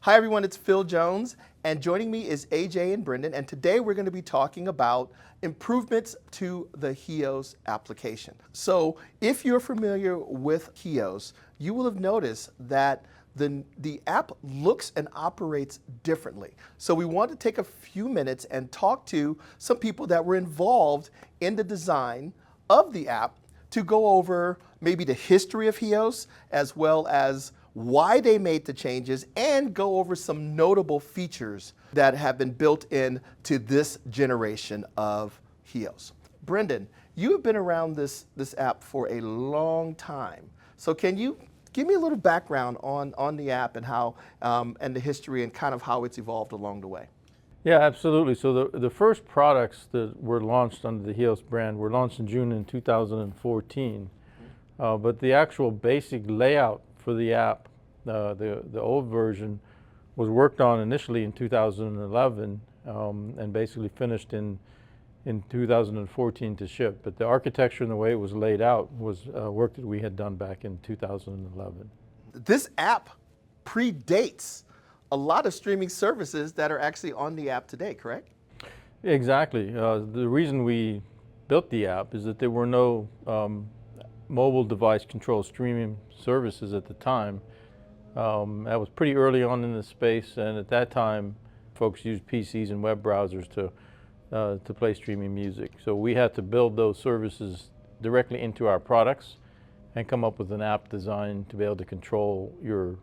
Hi everyone, it's Phil Jones, and joining me is AJ and Brendon, and today we're going to be talking about improvements to the HEOS application. So if you're familiar with HEOS, you will have noticed that the app looks and operates differently. So we want to take a few minutes and talk to some people that were involved in the design of the app to go over maybe the history of HEOS as well as why they made the changes and go over some notable features that have been built in to this generation of HEOS. Brendon, you have been around this app for a long time. So can you give me a little background on the app and how and the history and kind of how it's evolved along the way? Yeah, absolutely. So the first products that were launched under the HEOS brand were launched in June in 2014. But the actual basic layout for the app, the old version, was worked on initially in 2011 and basically finished in 2014 to ship. But the architecture and the way it was laid out was work that we had done back in 2011. This app predates a lot of streaming services that are actually on the app today, correct? Exactly. The reason we built the app is that there were no mobile device controlled streaming services at the time. That was pretty early on in the space, and at that time folks used PCs and web browsers to play streaming music. So we had to build those services directly into our products and come up with an app design to be able to control your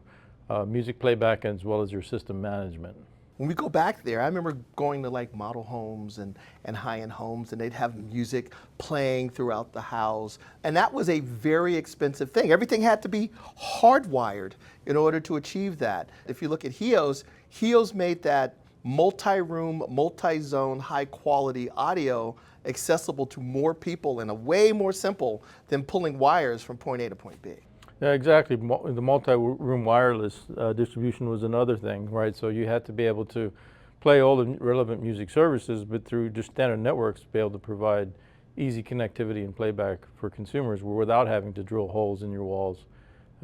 music playback as well as your system management. When we go back there, I remember going to like model homes and high-end homes, and they'd have music playing throughout the house. And that was a very expensive thing. Everything had to be hardwired in order to achieve that. If you look at HEOS, HEOS made that multi-room, multi-zone, high-quality audio accessible to more people and a way more simple than pulling wires from point A to point B. Yeah, exactly. The multi-room wireless distribution was another thing, right? So you had to be able to play all the relevant music services, but through just standard networks, be able to provide easy connectivity and playback for consumers without having to drill holes in your walls,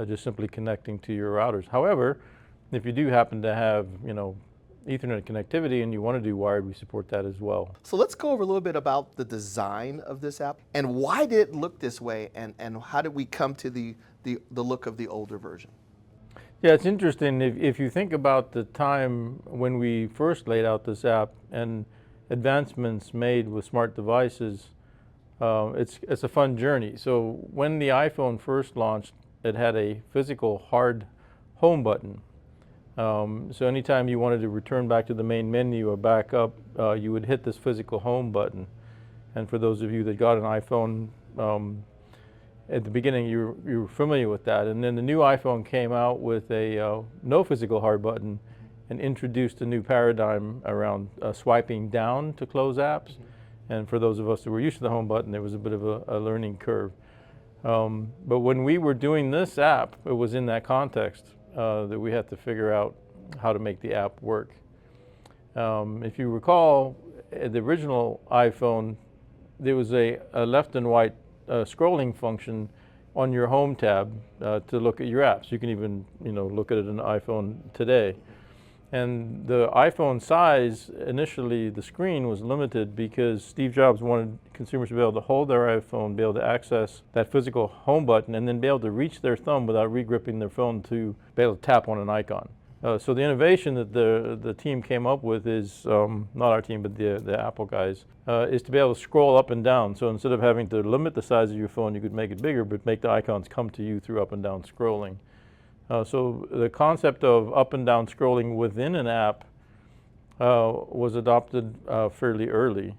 just simply connecting to your routers. However, if you do happen to have, Ethernet connectivity and you want to do wired, we support that as well. So let's go over a little bit about the design of this app and why did it look this way, and how did we come to the look of the older version? Yeah, it's interesting. If you think about the time when we first laid out this app and advancements made with smart devices, it's a fun journey. So when the iPhone first launched, it had a physical hard home button. So anytime you wanted to return back to the main menu or back up, you would hit this physical home button. And for those of you that got an iPhone, at the beginning you were familiar with that. And then the new iPhone came out with a no physical hard button and introduced a new paradigm around swiping down to close apps. And for those of us who were used to the home button, there was a bit of a learning curve. But when we were doing this app, it was in that context that we had to figure out how to make the app work. If you recall, the original iPhone, there was a left and right scrolling function on your home tab to look at your apps. You can even look at it in an iPhone today. And the iPhone size, initially the screen was limited because Steve Jobs wanted consumers to be able to hold their iPhone, be able to access that physical home button, and then be able to reach their thumb without re-gripping their phone to be able to tap on an icon. So the innovation that the team came up with is, not our team, but the Apple guys, is to be able to scroll up and down. So instead of having to limit the size of your phone, you could make it bigger, but make the icons come to you through up and down scrolling. So the concept of up and down scrolling within an app was adopted fairly early.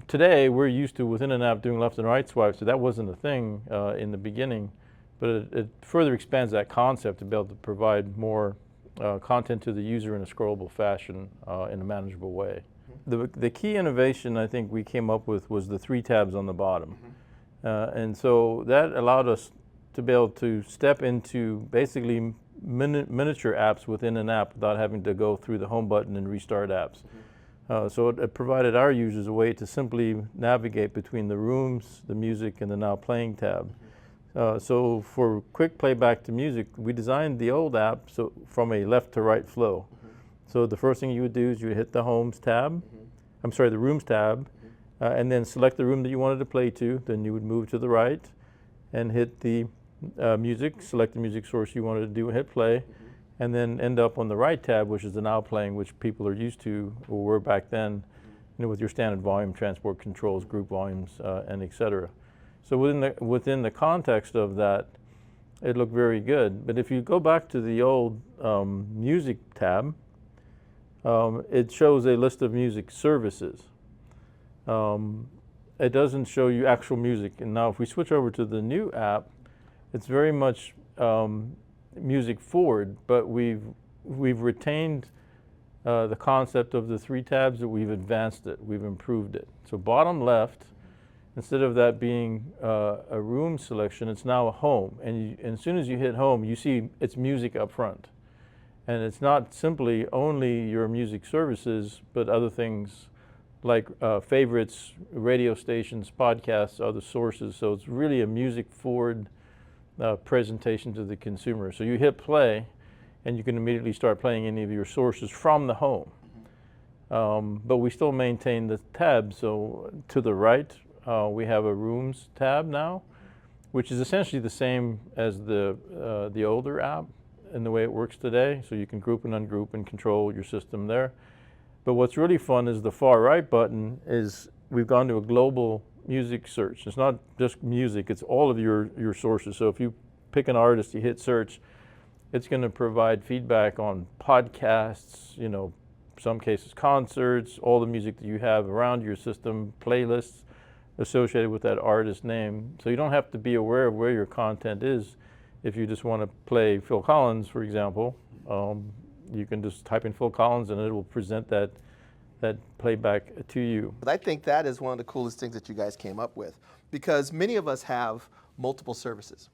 Today, we're used to within an app doing left and right swipes, so that wasn't a thing in the beginning, but it further expands that concept to be able to provide more content to the user in a scrollable fashion in a manageable way. The key innovation I think we came up with was the 3 tabs on the bottom. And so that allowed us to be able to step into basically miniature apps within an app without having to go through the home button and restart apps. So it provided our users a way to simply navigate between the rooms, the music, and the now playing tab. So for quick playback to music, we designed the old app so from a left to right flow. So the first thing you would do is you would hit the Homes tab, I'm sorry, the Rooms tab, and then select the room that you wanted to play to. Then you would move to the right and hit the music, select the music source you wanted to do and hit play, and then end up on the right tab, which is the now playing, which people are used to or were back then, with your standard volume, transport controls, group volumes, and et cetera. So within the context of that, it looked very good. But if you go back to the old music tab, it shows a list of music services. It doesn't show you actual music. And now if we switch over to the new app, it's very much music forward, but we've retained the concept of the 3 tabs, that we've advanced it, we've improved it. So bottom left, instead of that being a room selection, it's now a home. And as soon as you hit home, you see it's music up front. And it's not simply only your music services, but other things like favorites, radio stations, podcasts, other sources. So it's really a music forward presentation to the consumer. So you hit play, and you can immediately start playing any of your sources from the home. But we still maintain the tab. So to the right, we have a Rooms tab now, which is essentially the same as the older app in the way it works today. So you can group and ungroup and control your system there. But what's really fun is the far right button is we've gone to a global music search. It's not just music, it's all of your sources. So if you pick an artist, you hit search, it's going to provide feedback on podcasts, some cases concerts, all the music that you have around your system, playlists associated with that artist name. So you don't have to be aware of where your content is. If you just want to play Phil Collins, for example, you can just type in Phil Collins and it will present that playback to you. But I think that is one of the coolest things that you guys came up with, because many of us have multiple services.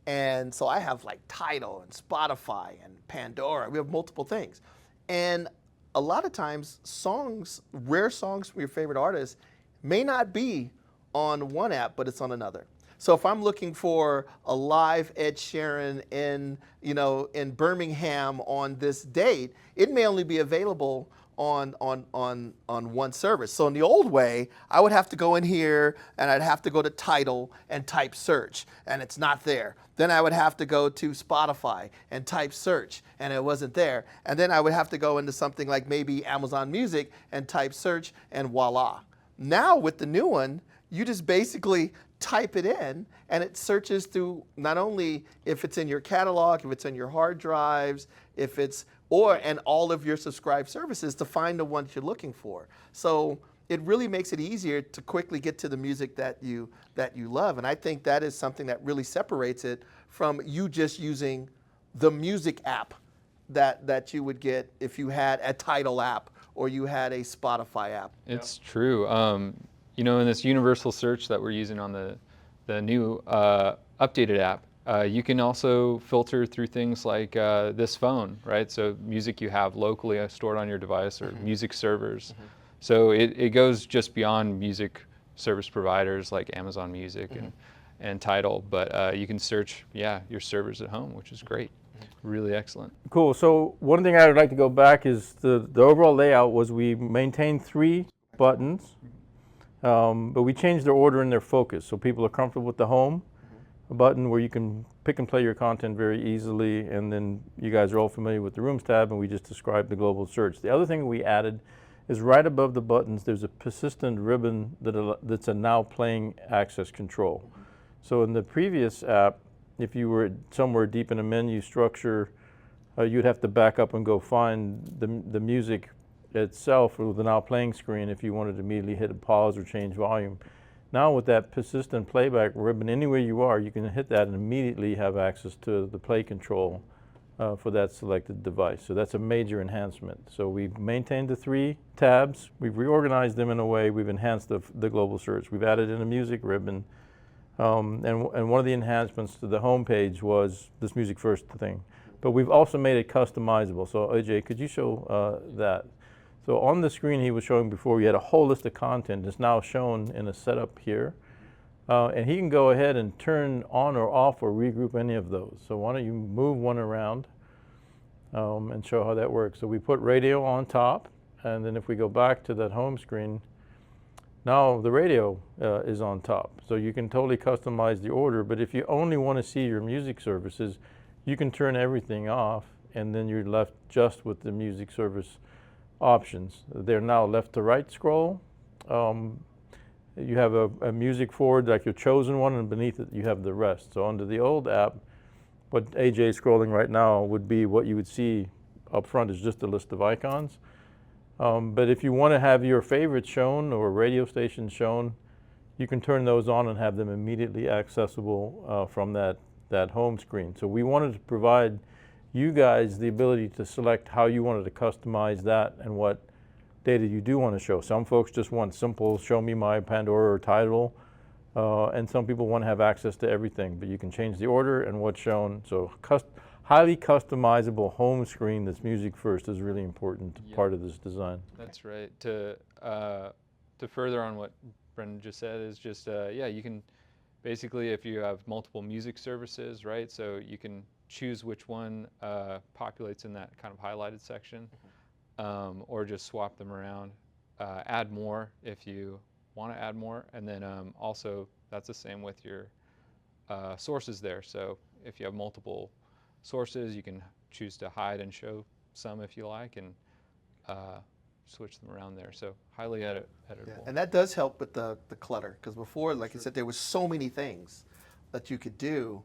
And so I have like Tidal and Spotify and Pandora. We have multiple things. And a lot of times songs, rare songs from your favorite artists may not be on one app, but it's on another. So if I'm looking for a live Ed Sheeran in Birmingham on this date, it may only be available on one service. So in the old way, I would have to go in here and I'd have to go to Tidal and type search, and it's not there. Then I would have to go to Spotify and type search, and it wasn't there. And then I would have to go into something like maybe Amazon Music and type search, and voila. Now with the new one, you just basically type it in and it searches through not only if it's in your catalog, if it's in your hard drives, and all of your subscribed services to find the one you're looking for. So it really makes it easier to quickly get to the music that you love. And I think that is something that really separates it from you just using the music app that you would get if you had a Tidal app or you had a Spotify app. It's true. In this universal search that we're using on the new updated app, you can also filter through things like this phone, right? So music you have locally stored on your device, or music servers. So it goes just beyond music service providers like Amazon Music and Tidal, but you can search, your servers at home, which is great. Really excellent. Cool. So one thing I would like to go back is the overall layout was we maintained 3 buttons. But we changed their order and their focus, so people are comfortable with the home button where you can pick and play your content very easily, and then you guys are all familiar with the Rooms tab, and we just described the global search. The other thing we added is right above the buttons there's a persistent ribbon that's a now playing access control. So in the previous app, if you were somewhere deep in a menu structure, you'd have to back up and go find the music itself with the now playing screen if you wanted to immediately hit a pause or change volume. Now with that persistent playback ribbon, anywhere you are, you can hit that and immediately have access to the play control for that selected device. So that's a major enhancement. So we've maintained the 3 tabs, we've reorganized them in a way, we've enhanced the global search, we've added in a music ribbon, and one of the enhancements to the home page was this music first thing. But we've also made it customizable. So AJ, could you show that? So on the screen he was showing before, you had a whole list of content. It's now shown in a setup here. And he can go ahead and turn on or off or regroup any of those. So why don't you move one around and show how that works. So we put radio on top, and then if we go back to that home screen, now the radio is on top. So you can totally customize the order, but if you only want to see your music services, you can turn everything off, and then you're left just with the music service options. They're now left to right scroll. You have a music forward, like your chosen one, and beneath it you have the rest. So under the old app, what AJ is scrolling right now would be what you would see up front is just a list of icons. But if you want to have your favorites shown or radio stations shown, you can turn those on and have them immediately accessible from that home screen. So we wanted to provide you guys the ability to select how you wanted to customize that and what data you do want to show. Some folks just want simple, show me my Pandora or Tidal, and some people want to have access to everything, but you can change the order and what's shown. So highly customizable home screen that's music first is really important part of this design. That's right. To further on what Brendon just said is just, yeah, you can basically, if you have multiple music services, right, so you can choose which one populates in that kind of highlighted section. Or just swap them around, add more if you want to add more, and then also that's the same with your sources there. So if you have multiple sources, you can choose to hide and show some if you like, and switch them around there. So highly editable. Yeah. And that does help with the clutter, because before, like you said, there was so many things that you could do.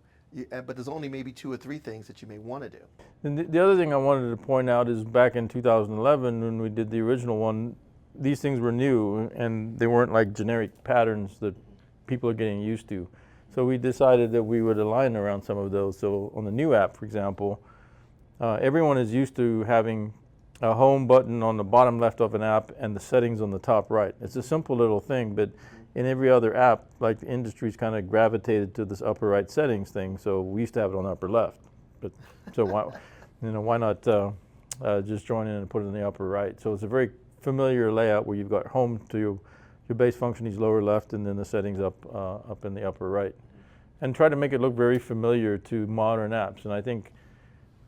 But there's only maybe 2 or 3 things that you may want to do. And the other thing I wanted to point out is back in 2011 when we did the original one, these things were new and they weren't like generic patterns that people are getting used to. So we decided that we would align around some of those. So on the new app, for example, everyone is used to having a home button on the bottom left of an app and the settings on the top right. It's a simple little thing, but in every other app, like the industry's kind of gravitated to this upper right settings thing, so we used to have it on upper left. But so why not just join in and put it in the upper right? So it's a very familiar layout where you've got home to your base function is lower left, and then the settings up in the upper right, and try to make it look very familiar to modern apps. And I think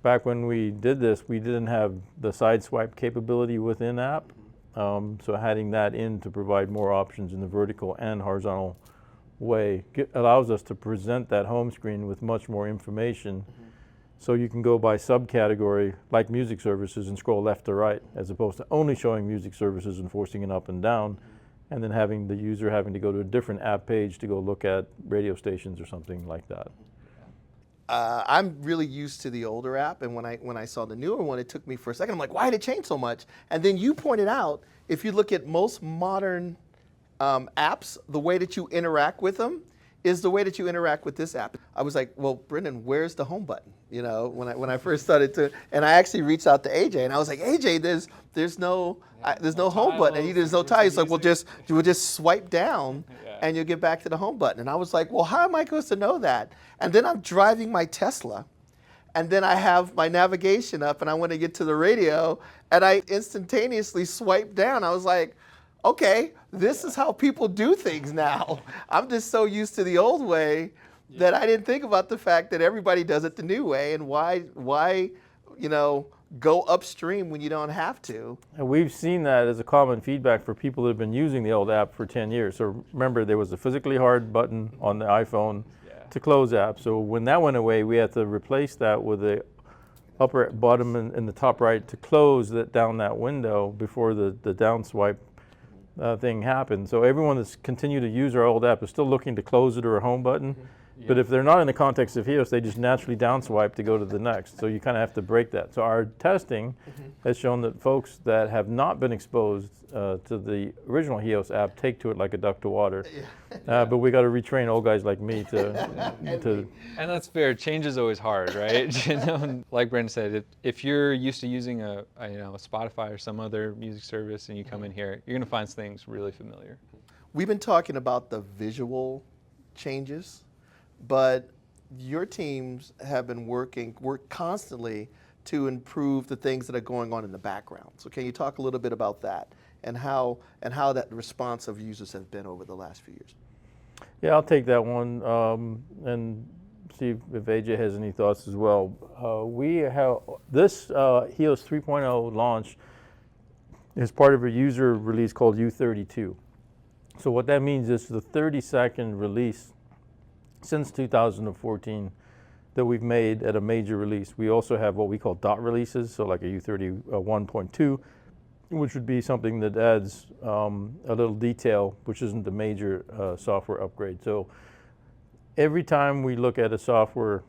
back when we did this, we didn't have the side swipe capability within app. So adding that in to provide more options in the vertical and horizontal way allows us to present that home screen with much more information. So you can go by subcategory, like music services, and scroll left to right, as opposed to only showing music services and forcing it up and down, and then having the user having to go to a different app page to go look at radio stations or something like that. I'm really used to the older app, and when I saw the newer one, it took me for a second. I'm like, why did it change so much? And then you pointed out, if you look at most modern apps, the way that you interact with them is the way that you interact with this app. I was like, well, Brendon, where's the home button? You know, when I first started to, and I actually reached out to AJ, and I was like, AJ, there's no home button, and there's no tie. He's like, we'll just swipe down, and you'll get back to the home button. And I was like, well, how am I supposed to know that? And then I'm driving my Tesla, and then I have my navigation up, and I want to get to the radio, and I instantaneously swipe down. I was like, okay, this is how people do things now. I'm just so used to the old way that I didn't think about the fact that everybody does it the new way, and why go upstream when you don't have to. And we've seen that as a common feedback for people that have been using the old app for 10 years. So remember, there was a physically hard button on the iPhone to close apps. So when that went away, we had to replace that with the upper bottom and the top right to close down that window before the down swipe thing happened. So everyone that's continued to use our old app is still looking to close it or a home button. But if they're not in the context of HEOS, they just naturally down swipe to go to the next. So you kind of have to break that. So our testing has shown that folks that have not been exposed to the original HEOS app take to it like a duck to water. But we got to retrain old guys like me to. And that's fair. Change is always hard, right? Like Brendon said, if you're used to using a Spotify or some other music service, and you come in here, you're going to find things really familiar. We've been talking about the visual changes, but your teams have been work constantly to improve the things that are going on in the background. So can you talk a little bit about that and how that response of users have been over the last few years? Yeah, I'll take that one and see if AJ has any thoughts as well. We have this HEOS 3.0 launch is part of a user release called U32. So what that means is the 30-second release since 2014 that we've made at a major release. We also have what we call dot releases, so like a U30 1.2, which would be something that adds a little detail, which isn't a major software upgrade. So every time we look at a software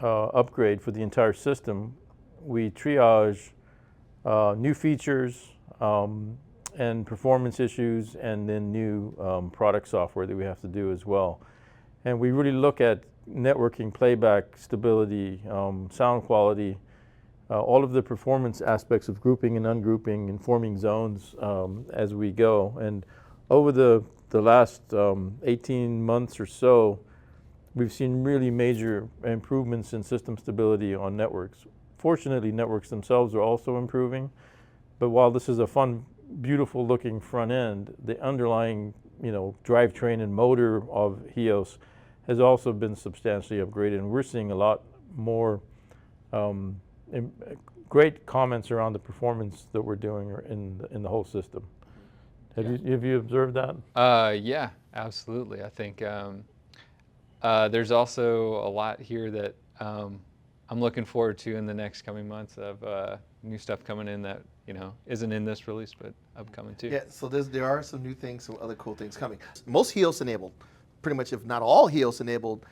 upgrade for the entire system, we triage new features and performance issues, and then new product software that we have to do as well. And we really look at networking, playback, stability, sound quality, all of the performance aspects of grouping and ungrouping and forming zones as we go. And over the last 18 months or so, we've seen really major improvements in system stability on networks. Fortunately, networks themselves are also improving, but while this is a fun, beautiful looking front end, the underlying drivetrain and motor of HEOS has also been substantially upgraded, and we're seeing a lot more great comments around the performance that we're doing in the whole system. Have you observed that? Yeah, absolutely. I think there's also a lot here that I'm looking forward to in the next coming months of new stuff coming in that isn't in this release but upcoming too. Yeah, so there are some new things, some other cool things coming. Most HEOS enabled, pretty much if not all HEOS enabled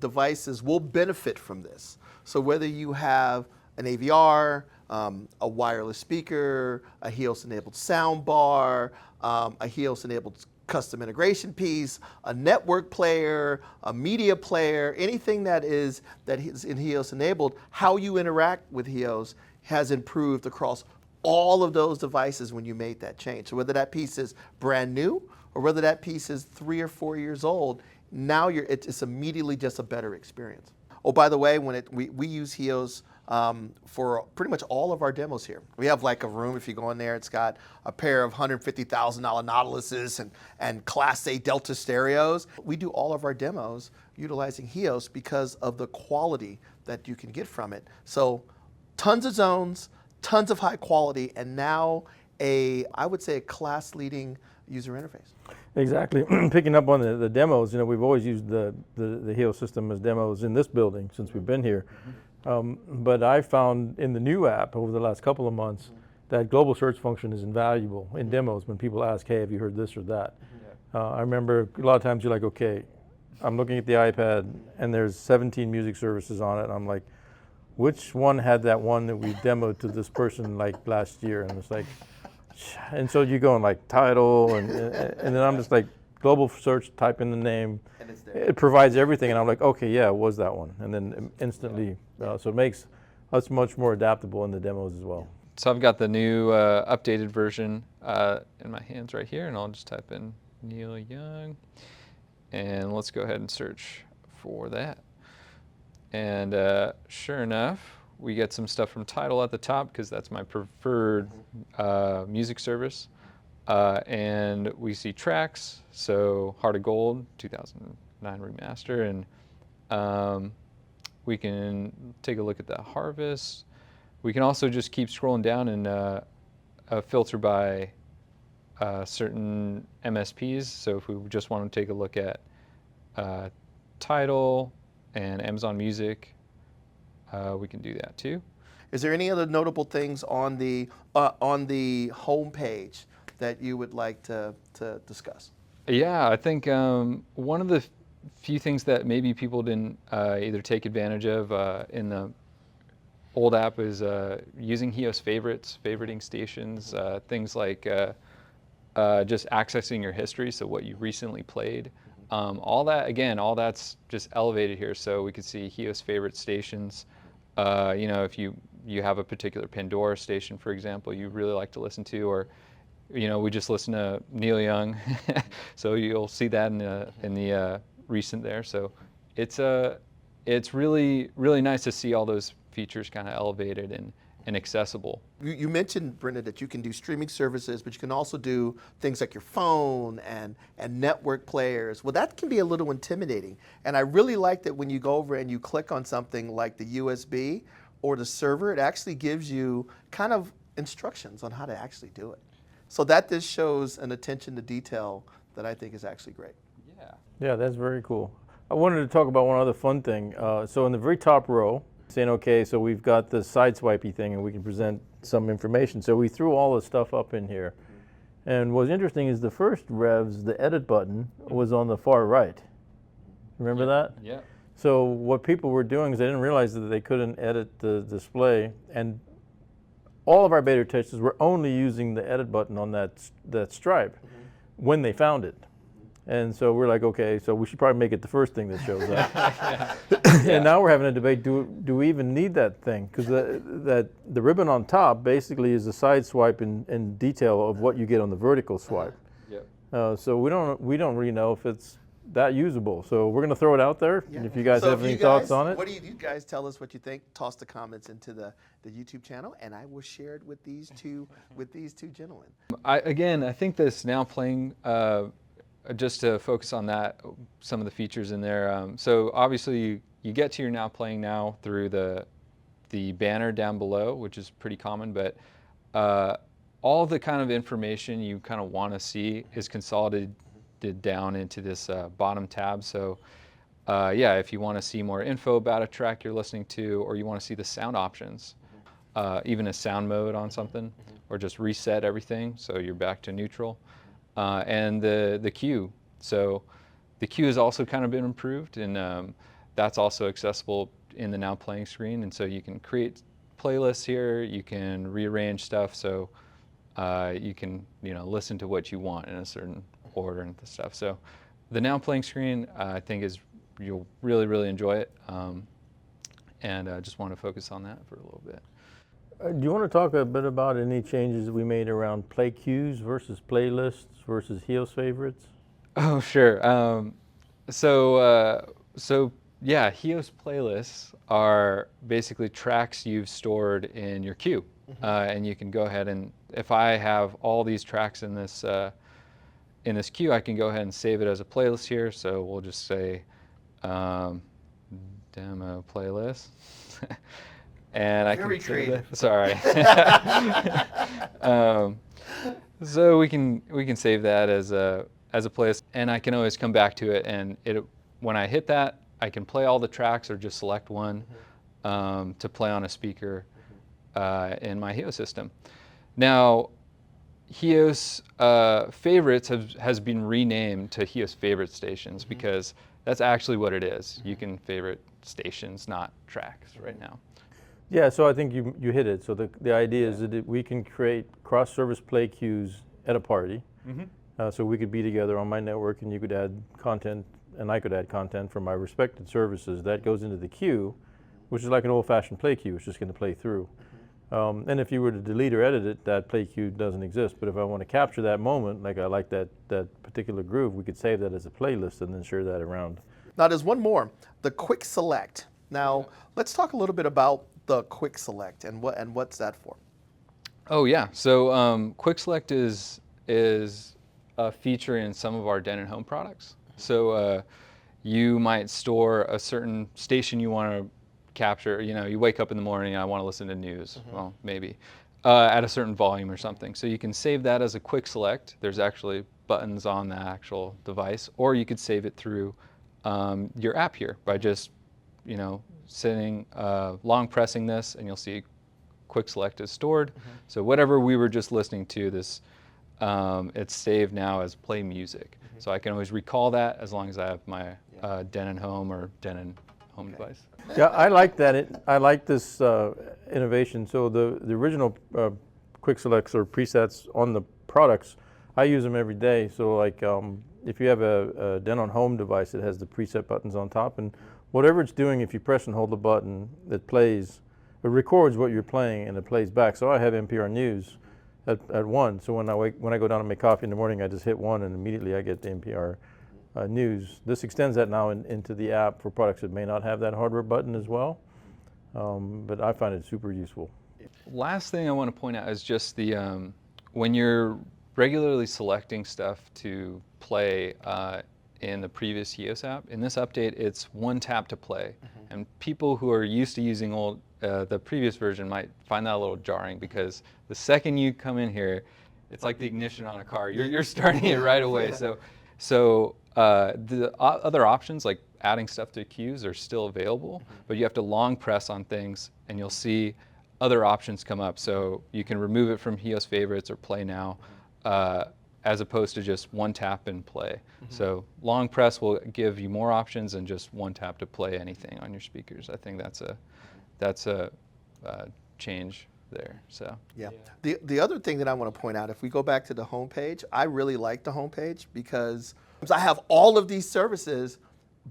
devices will benefit from this. So whether you have an AVR, a wireless speaker, a HEOS enabled sound bar, a HEOS enabled custom integration piece, a network player, a media player, anything that is in HEOS enabled, how you interact with HEOS has improved across all of those devices when you made that change. So whether that piece is brand new or whether that piece is 3 or 4 years old, now it's immediately just a better experience. Oh, by the way, we use HEOS for pretty much all of our demos here. We have like a room, if you go in there, it's got a pair of $150,000 Nautiluses and Class A Delta stereos. We do all of our demos utilizing HEOS because of the quality that you can get from it. So tons of zones, tons of high quality, and now I would say a class-leading user interface. Exactly. Picking up on the demos, we've always used the HEOS system as demos in this building since we've been here. But I found in the new app over the last couple of months that global search function is invaluable in demos when people ask, hey, have you heard this or that? I remember a lot of times you're like, okay, I'm looking at the iPad and there's 17 music services on it. And I'm like, which one had that one that we demoed to this person like last year? And it's like, and so you go in like title and then I'm just like global search, type in the name, and it's there. It provides everything, and I'm like, okay, yeah, it was that one, and then instantly, so it makes us much more adaptable in the demos as well. So I've got the new updated version in my hands right here, and I'll just type in Neil Young, and let's go ahead and search for that. And sure enough, we get some stuff from Tidal at the top because that's my preferred music service. And we see tracks, so Heart of Gold, 2009 remaster, and we can take a look at the harvest. We can also just keep scrolling down and filter by certain MSPs. So if we just want to take a look at Tidal and Amazon Music, we can do that too. Is there any other notable things on the home page that you would like to discuss? Yeah, I think one of the few things that maybe people didn't either take advantage of in the old app is using HEOS favorites, favoriting stations, things like just accessing your history, so what you recently played. All that, again, all that's just elevated here, so we could see HEOS favorite stations. If you have a particular Pandora station, for example, you really like to listen to, or we just listen to Neil Young, so you'll see that in the recent there. So it's really nice to see all those features kind of elevated and accessible. You mentioned, Brenda, that you can do streaming services, but you can also do things like your phone and network players. Well, that can be a little intimidating. And I really like that when you go over and you click on something like the USB or the server, it actually gives you kind of instructions on how to actually do it. So that just shows an attention to detail that I think is actually great. Yeah. Yeah, that's very cool. I wanted to talk about one other fun thing. So in the very top row, saying, okay, so we've got the side swipey thing and we can present some information. So we threw all the stuff up in here. And what's interesting is the first revs, the edit button was on the far right. Remember that? Yeah. So what people were doing is they didn't realize that they couldn't edit the display, and all of our beta testers were only using the edit button on that stripe when they found it. And so we're like, okay, so we should probably make it the first thing that shows up. And now we're having a debate, do we even need that thing? Because the ribbon on top basically is a side swipe in detail of what you get on the vertical swipe. So we don't really know if it's that usable. So we're going to throw it out there. Yeah. And if you guys So have if any you thoughts guys- on it. What do you guys tell us what you think? Toss the comments into the YouTube channel, and I will share it with these two gentlemen. I think this now playing, just to focus on that, some of the features in there. So obviously you get to your now playing now through the banner down below, which is pretty common, but all the kind of information you kind of want to see is consolidated down into this bottom tab. So yeah, if you want to see more info about a track you're listening to, or you want to see the sound options, even a sound mode on something, or just reset everything so you're back to neutral. And the queue. So the queue has also kind of been improved, and that's also accessible in the now playing screen. And so you can create playlists here, you can rearrange stuff, so you can listen to what you want in a certain order and stuff. So the now playing screen, I think you'll really enjoy it, and I just want to focus on that for a little bit. Do you want to talk a bit about any changes that we made around play queues versus playlists versus HEOS favorites? Oh, sure. So yeah, HEOS playlists are basically tracks you've stored in your queue, and you can go ahead and, if I have all these tracks in this queue, I can go ahead and save it as a playlist here. So we'll just say demo playlist. And I Very can creative. Sorry. So we can save that as a playlist, and I can always come back to it. And when I hit that, I can play all the tracks or just select one to play on a speaker in my HEOS system. Now, HEOS favorites has been renamed to HEOS favorite stations because that's actually what it is. You can favorite stations, not tracks, right now. Yeah, so I think you hit it. So the idea is that we can create cross-service play queues at a party. So we could be together on my network, and you could add content, and I could add content from my respected services. That goes into the queue, which is like an old-fashioned play queue. It's just going to play through. And if you were to delete or edit it, that play queue doesn't exist. But if I want to capture that moment, like I like that particular groove, we could save that as a playlist and then share that around. Now there's one more, the quick select. Now let's talk a little bit about the quick select and what's that for? Oh yeah, so quick select is a feature in some of our Den and Home products. So you might store a certain station you want to capture. You wake up in the morning and I want to listen to news. Well, maybe at a certain volume or something. So you can save that as a quick select. There's actually buttons on the actual device, or you could save it through your app here by just sitting, long pressing this, and you'll see quick select is stored. So whatever we were just listening to, this it's saved now as play music. So I can always recall that as long as I have my Den and Home or Den and Home device. Yeah, I like that. I like this innovation. So the original quick selects or presets on the products, I use them every day. So like if you have a Den on Home device, it has the preset buttons on top, and whatever it's doing, if you press and hold the button, it records what you're playing and it plays back. So I have NPR News at 1. So when I go down and make coffee in the morning, I just hit 1 and immediately I get the NPR News. This extends that now into the app for products that may not have that hardware button as well. But I find it super useful. Yeah. Last thing I want to point out is just the when you're regularly selecting stuff to play in the previous HEOS app, in this update it's one tap to play. And people who are used to using the previous version might find that a little jarring, because the second you come in here, it's like the ignition on a car. You're starting it right away. So the other options like adding stuff to queues are still available, but you have to long press on things and you'll see other options come up. So you can remove it from HEOS favorites or play now, as opposed to just one tap and play. So long press will give you more options than just one tap to play anything on your speakers. I think that's a change there. So yeah. The other thing that I want to point out, if we go back to the homepage, I really like the homepage because I have all of these services,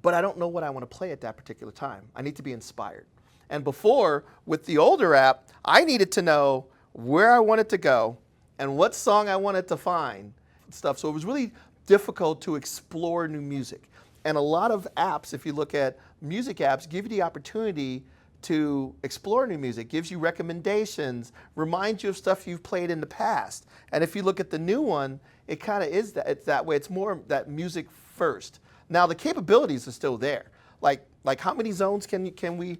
but I don't know what I want to play at that particular time. I need to be inspired. And before, with the older app, I needed to know where I wanted to go and what song I wanted to find and stuff. So it was really difficult to explore new music. And a lot of apps, if you look at music apps, give you the opportunity to explore new music, gives you recommendations, reminds you of stuff you've played in the past. And if you look at the new one, it kind of is that, it's that way. It's more that music first. Now the capabilities are still there. Like how many zones can we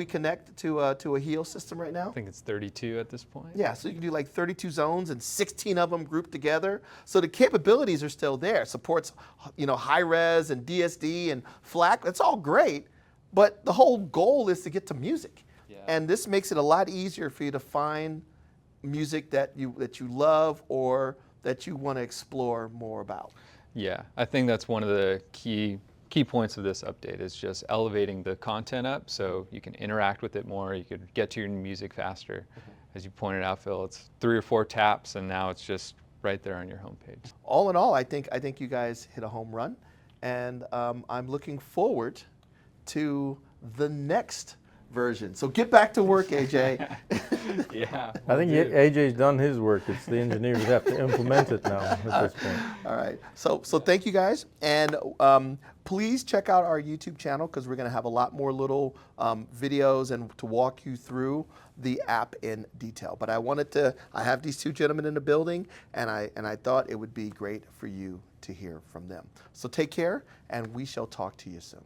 connect to a HEOS system right now? I think it's 32 at this point. Yeah, so you can do like 32 zones and 16 of them grouped together. So the capabilities are still there. Supports, high res and DSD and FLAC. That's all great, but the whole goal is to get to music. Yeah. And this makes it a lot easier for you to find music that you love or that you want to explore more about. Yeah, I think that's one of the key points of this update, is just elevating the content up so you can interact with it more, you could get to your music faster. As you pointed out, Phil, it's 3 or 4 taps and now it's just right there on your homepage. All in all, I think you guys hit a home run, and I'm looking forward to the next version. So get back to work, AJ. Yeah. I think AJ's done his work. It's the engineers that have to implement it now at this point. All right. So thank you guys, and please check out our YouTube channel because we're going to have a lot more little videos and to walk you through the app in detail. But I have these 2 gentlemen in the building, and I thought it would be great for you to hear from them. So take care, and we shall talk to you soon.